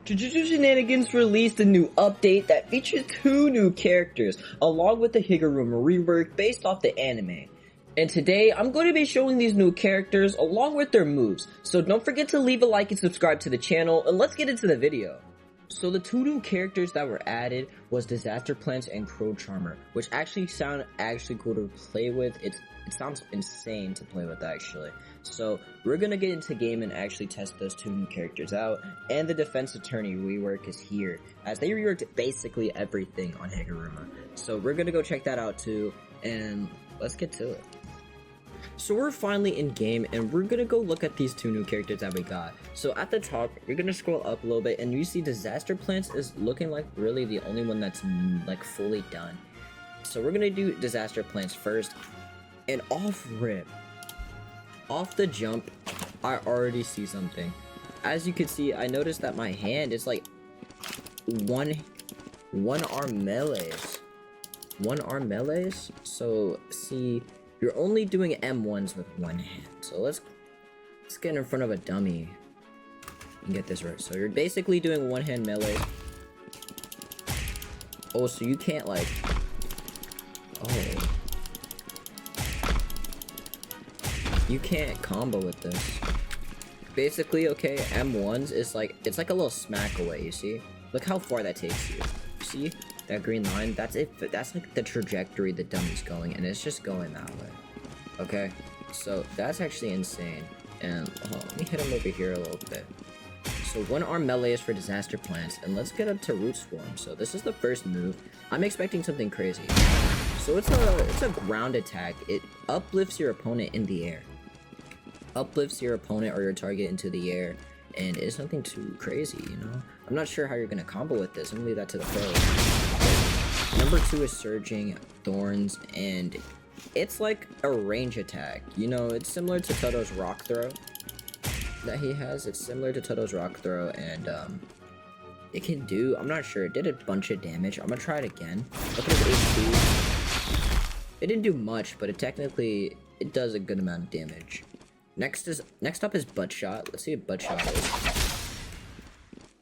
Jujutsu Shenanigans released a new update that features 2 new characters, along with the Higuruma rework based off the anime. And today, I'm going to be showing these new characters along with their moves, so don't forget to leave a like and subscribe to the channel, and let's get into the video. So the 2 new characters that were added was Disaster Plants and Crow Charmer, which actually sound cool to play with. It sounds insane to play with actually. So we're gonna get into game and actually test those 2 new characters out, and the Defense Attorney rework is here, as they reworked basically everything on Higuruma. So we're gonna go check that out too, and let's get to it. So we're finally in game, and we're gonna go look at these 2 new characters that we got. So at the top, we're gonna scroll up a little bit, and you see Disaster Plants is looking like really the only one that's like fully done. So we're gonna do Disaster Plants first, and off the jump, I already see something. As you can see, I noticed that my hand is like one arm melees. So see, you're only doing M1s with one hand. So let's get in front of a dummy and get this right. So you're basically doing one hand melee. Oh, so you can't like, oh, you can't combo with this. Basically, okay, M1s is like, it's like a little smack away, you see? Look how far that takes you. See? That green line, that's it. That's like the trajectory the dummy's going, and it's just going that way. Okay? So that's actually insane. And let me hit him over here a little bit. So one arm melee is for Disaster Plants, and let's get up to Root Swarm. So this is the first move. I'm expecting something crazy. So it's a ground attack. It uplifts your opponent in the air. Uplifts your opponent or your target into the air, and it's nothing too crazy, you know? I'm not sure how you're gonna combo with this. I'm gonna leave that to the pros. Number 2 is Surging Thorns, and it's like a range attack. You know, it's similar to Toto's Rock Throw that he has. It's similar to Toto's Rock Throw, and it can do, I'm not sure, it did a bunch of damage. I'm gonna try it again. Look at his HP. It didn't do much, but it does a good amount of damage. Next up is Butt Shot. Let's see what Butt Shot is.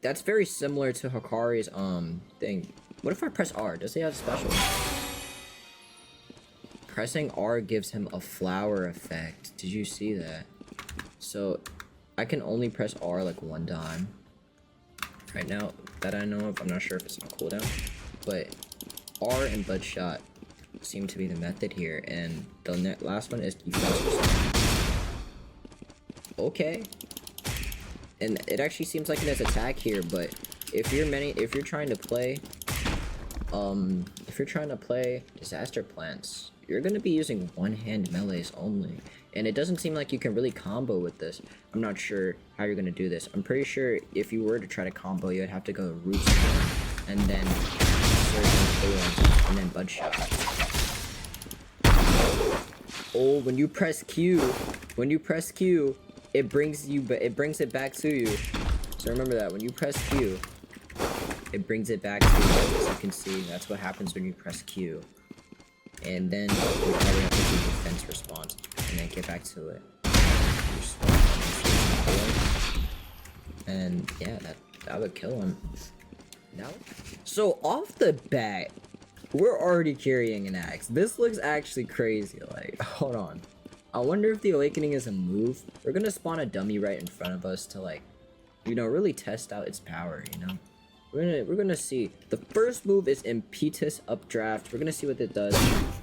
That's very similar to Hikari's thing. What if I press R? Does he have special? Pressing R gives him a flower effect. Did you see that? So I can only press R like 1 time. Right now that I know of. I'm not sure if it's on cooldown, but R and Butt Shot seem to be the method here, and the last one is Defense. Okay, and it actually seems like it has attack here, but if you're trying to play Disaster Plants, you're gonna be using one hand melees only, and it doesn't seem like you can really combo with this. I'm not sure how you're gonna do this. I'm pretty sure if you were to try to combo, you'd have to go Root Swarm, and then Surging Thorns, and then Bud Shot. Oh, when you press Q, it brings it back to you. So remember that when you press Q, it brings it back to you. As you can see, that's what happens when you press Q. And then you probably have to do defense response and then get back to it. And yeah, that would kill him. Now, so off the bat, we're already carrying an axe. This looks actually crazy. Like, hold on. I wonder if the Awakening is a move. We're gonna spawn a dummy right in front of us to, like, you know, really test out its power, you know? We're gonna see. The first move is Impetus Updraft. We're gonna see what it does.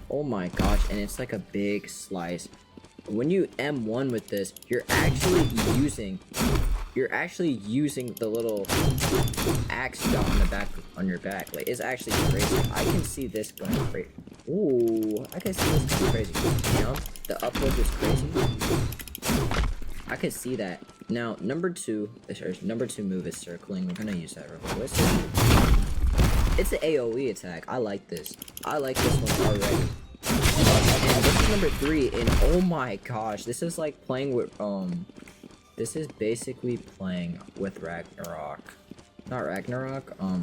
Oh my gosh, and it's like a big slice. When you M1 with this, you're actually using the little axe dot on your back. Like, it's actually crazy. I can see this going crazy. Ooh, I can see this going crazy. You know, the uplift is crazy. I can see that. Now, number 2 move is Circling. We're gonna use that real quick. It's an AoE attack. I like this. I like this one already. And this is number 3, and oh my gosh, this is like playing with this is basically playing with Ragnarok. Not Ragnarok, I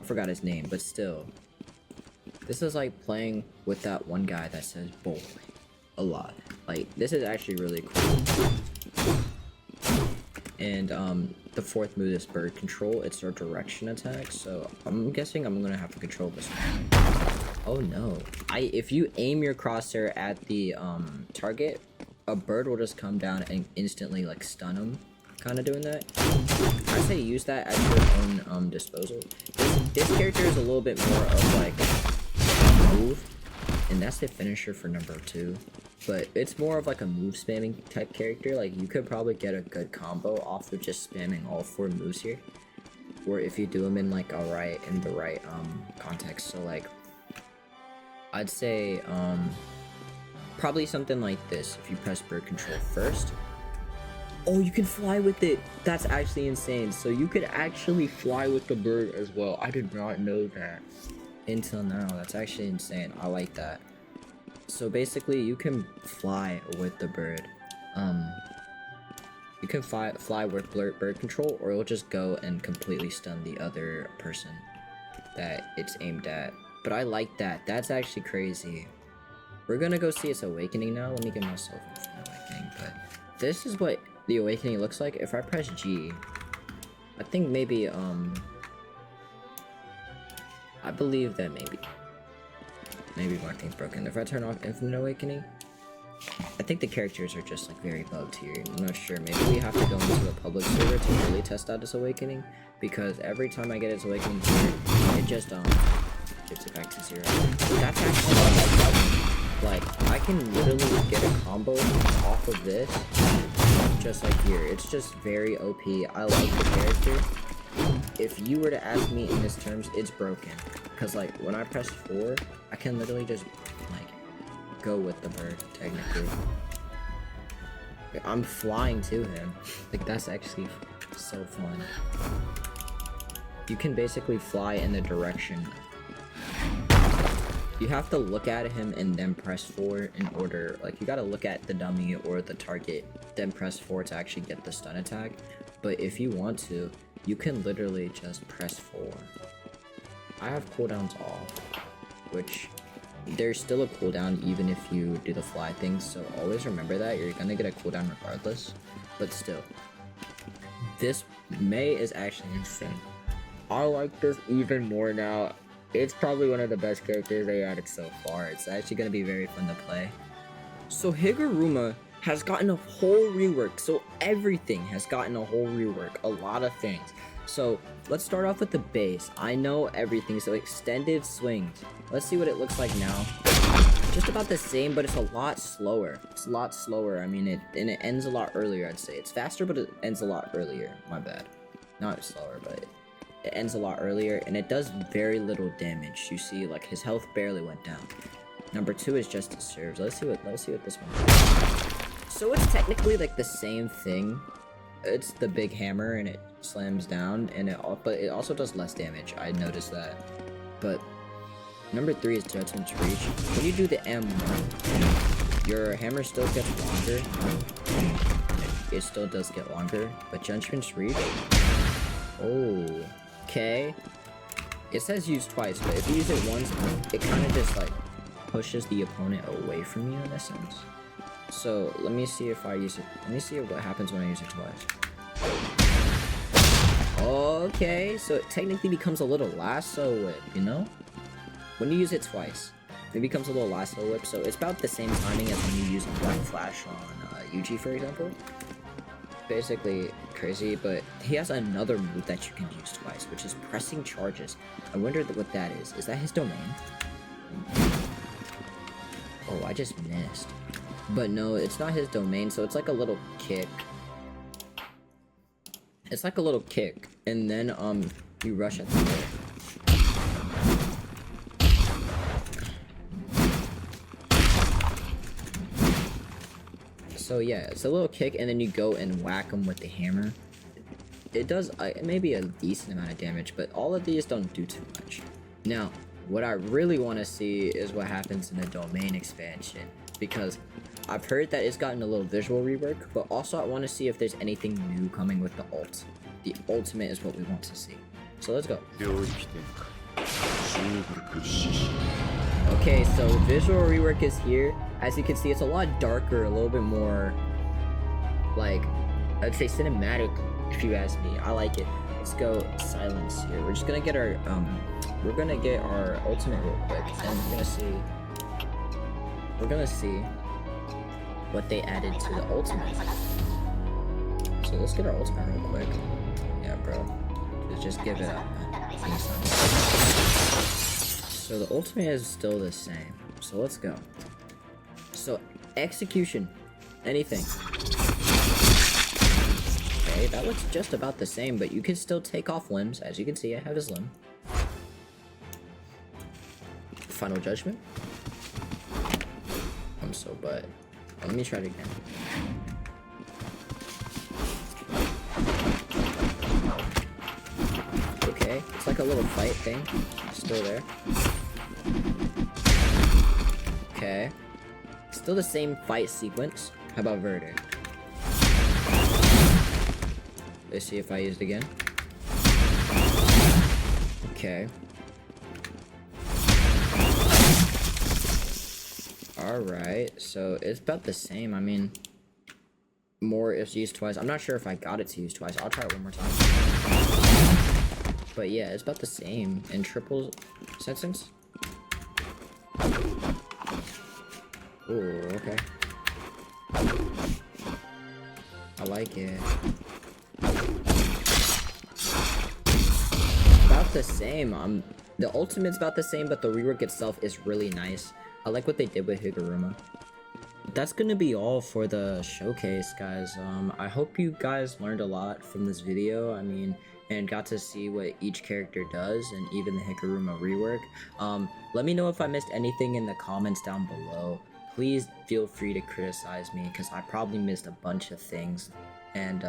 forgot his name, but still. This is like playing with that one guy that says boy a lot. Like, this is actually really cool. And the fourth move is bird control. It's our direction attack, so I'm guessing I'm gonna have to control this one. Oh no. If you aim your crosshair at the target, a bird will just come down and instantly like stun him. Kind of doing that. I say use that at your own disposal. This character is a little bit more of like a move, and that's the finisher for number 2. But it's more of like a move spamming type character. Like you could probably get a good combo off of just spamming all 4 moves here, or if you do them in like the right context. So like I'd say probably something like this. If you press bird control first. Oh, you can fly with it. That's actually insane. So you could actually fly with the bird as well. I did not know that until now. That's actually insane. I like that. So basically, you can fly with the bird. You can fly with bird control, or it'll just go and completely stun the other person that it's aimed at. But I like that. That's actually crazy. We're gonna go see its awakening now. Let me get myself an awakening. But this is what the awakening looks like. If I press G, I think maybe I believe that maybe one thing's broken. If I turn off infinite awakening, I think the characters are just like very bugged here. I'm not sure. Maybe we have to go into a public server to really test out this awakening, because every time I get its awakening here, it just gets it back to 0. That's actually like I can literally get a combo off of this. Just like here, it's just very OP. I like the character. If you were to ask me in this terms, it's broken. Cause like when I press 4, I can literally just like go with the bird technically. I'm flying to him. Like that's actually so fun. You can basically fly in the direction. You have to look at him and then press 4 in order, like you gotta look at the dummy or the target, then press 4 to actually get the stun attack. But if you want to, you can literally just press 4. I have cooldowns off, which there's still a cooldown even if you do the fly thing, so always remember that you're gonna get a cooldown regardless. But still, this May is actually insane. I like this even more now. It's probably one of the best characters they added so far. It's actually going to be very fun to play. So Higuruma has gotten a whole rework. So everything has gotten a whole rework. A lot of things. So let's start off with the base. I know everything. So extended swings. Let's see what it looks like now. Just about the same, but it's a lot slower. It's a lot slower. I mean, it ends a lot earlier, I'd say. It's faster, but it ends a lot earlier. My bad. Not slower, but it ends a lot earlier, and it does very little damage. You see, like his health barely went down. Number 2 is just his serves. Let's see what this one is. So it's technically like the same thing. It's the big hammer and it slams down, and but it also does less damage. I noticed that. But number 3 is Judgment's Reach. When you do the M1, your hammer still gets longer. It still does get longer, but Judgment's Reach. Oh. Okay, it says use twice, but if you use it once, it kind of just like pushes the opponent away from you in a sense. So let me see if I use it. Let me see what happens when I use it twice. Okay, so it technically becomes a little lasso whip, you know? When you use it twice, it becomes a little lasso whip. So it's about the same timing as when you use a Black Flash on Yuji, for example. Basically crazy, but he has another move that you can use twice, which is pressing charges. I wonder what that is. Is that his domain? Oh, I just missed. But no, it's not his domain, so it's like a little kick. It's like a little kick, and then you rush at the goal. So yeah, it's a little kick, and then you go and whack him with the hammer. It does maybe a decent amount of damage, but all of these don't do too much. Now, what I really want to see is what happens in the domain expansion, because I've heard that it's gotten a little visual rework, but also I want to see if there's anything new coming with the ult. The ultimate is what we want to see. So let's go. Okay, so visual rework is here. As you can see, it's a lot darker, a little bit more, like, I'd say cinematic if you ask me. I like it. Let's go silence here. We're just gonna get our ultimate real quick, and we're gonna see what they added to the ultimate. So let's get our ultimate real quick. Yeah, bro. Just give it up, man. So the ultimate is still the same. So let's go. So execution, anything. Okay, that looks just about the same, but you can still take off limbs. As you can see, I have his limb. Final judgment. But let me try it again. Okay, it's like a little fight thing. Still there. Okay. Still the same fight sequence. How about verdict? Let's see if I use it again. Okay. Alright, so it's about the same. I mean, more is used twice. I'm not sure if I got it to use twice. I'll try it one more time. But yeah, it's about the same in triple sentence. Ooh, okay. I like it. About the same. The ultimate's about the same, but the rework itself is really nice. I like what they did with Higuruma. That's gonna be all for the showcase, guys. I hope you guys learned a lot from this video. I mean, and got to see what each character does, and even the Higuruma rework. Let me know if I missed anything in the comments down below. Please feel free to criticize me, because I probably missed a bunch of things. And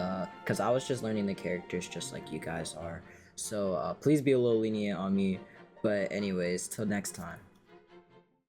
because I was just learning the characters just like you guys are. So please be a little lenient on me. But anyways, till next time.